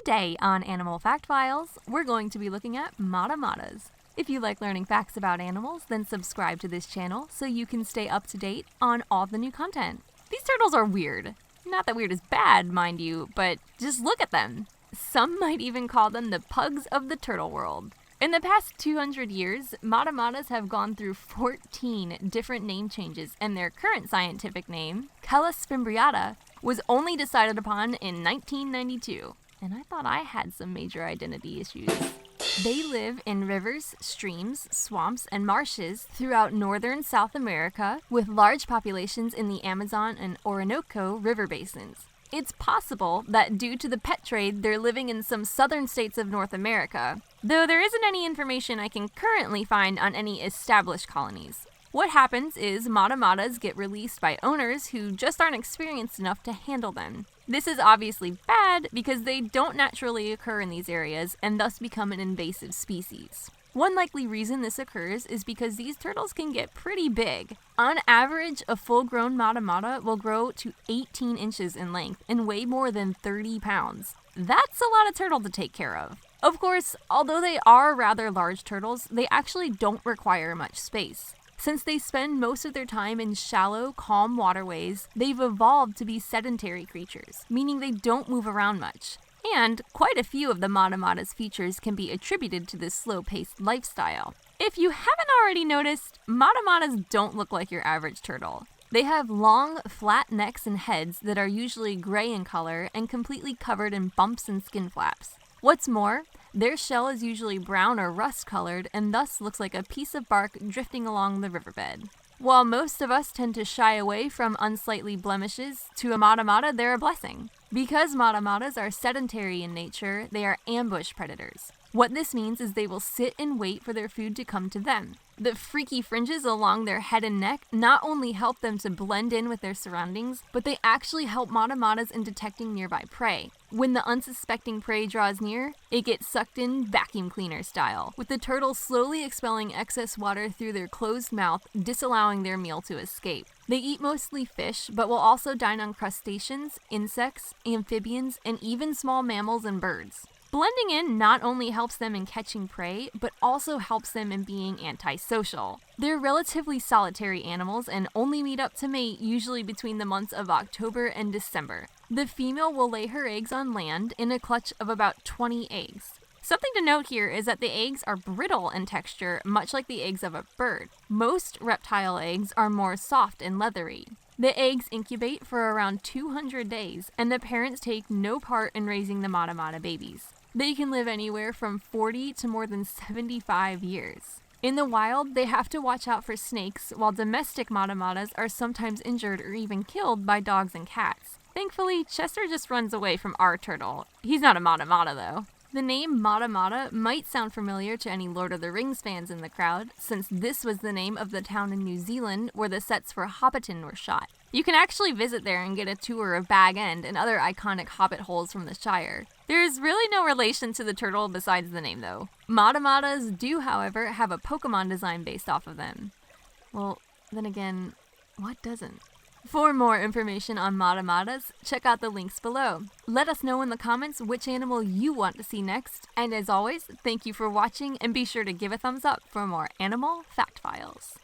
Today on Animal Fact Files, we're going to be looking at mata-matas. If you like learning facts about animals, then subscribe to this channel so you can stay up to date on all the new content. These turtles are weird. Not that weird is bad, mind you, but just look at them. Some might even call them the pugs of the turtle world. In the past 200 years, mata-matas have gone through 14 different name changes, and their current scientific name, Kelis fimbriata, was only decided upon in 1992. And I thought I had some major identity issues. They live in rivers, streams, swamps, and marshes throughout northern South America, with large populations in the Amazon and Orinoco river basins. It's possible that due to the pet trade, they're living in some southern states of North America, though there isn't any information I can currently find on any established colonies. What happens is mata-matas get released by owners who just aren't experienced enough to handle them. This is obviously bad because they don't naturally occur in these areas and thus become an invasive species. One likely reason this occurs is because these turtles can get pretty big. On average, a full-grown mata-mata will grow to 18 inches in length and weigh more than 30 pounds. That's a lot of turtle to take care of. Of course, although they are rather large turtles, they actually don't require much space. Since they spend most of their time in shallow, calm waterways, they've evolved to be sedentary creatures, meaning they don't move around much. And quite a few of the mata-mata's features can be attributed to this slow-paced lifestyle. If you haven't already noticed, mata-matas don't look like your average turtle. They have long, flat necks and heads that are usually gray in color and completely covered in bumps and skin flaps. What's more, their shell is usually brown or rust-colored and thus looks like a piece of bark drifting along the riverbed. While most of us tend to shy away from unsightly blemishes, to a mata-mata they're a blessing. Because mata-matas are sedentary in nature, they are ambush predators. What this means is they will sit and wait for their food to come to them. The freaky fringes along their head and neck not only help them to blend in with their surroundings, but they actually help mata-matas in detecting nearby prey. When the unsuspecting prey draws near, it gets sucked in vacuum cleaner style, with the turtles slowly expelling excess water through their closed mouth, disallowing their meal to escape. They eat mostly fish, but will also dine on crustaceans, insects, amphibians, and even small mammals and birds. Blending in not only helps them in catching prey, but also helps them in being antisocial. They're relatively solitary animals and only meet up to mate usually between the months of October and December. The female will lay her eggs on land in a clutch of about 20 eggs. Something to note here is that the eggs are brittle in texture, much like the eggs of a bird. Most reptile eggs are more soft and leathery. The eggs incubate for around 200 days, and the parents take no part in raising the mata-mata babies. They can live anywhere from 40 to more than 75 years. In the wild, they have to watch out for snakes, while domestic mata-matas are sometimes injured or even killed by dogs and cats. Thankfully, Chester just runs away from our turtle. He's not a mata-mata though. The name mata-mata might sound familiar to any Lord of the Rings fans in the crowd, since this was the name of the town in New Zealand where the sets for Hobbiton were shot. You can actually visit there and get a tour of Bag End and other iconic hobbit holes from the Shire. There's really no relation to the turtle besides the name though. Mata-matas do, however, have a Pokemon design based off of them. Well, then again, what doesn't? For more information on mata-matas, check out the links below. Let us know in the comments which animal you want to see next. And as always, thank you for watching and be sure to give a thumbs up for more Animal Fact Files.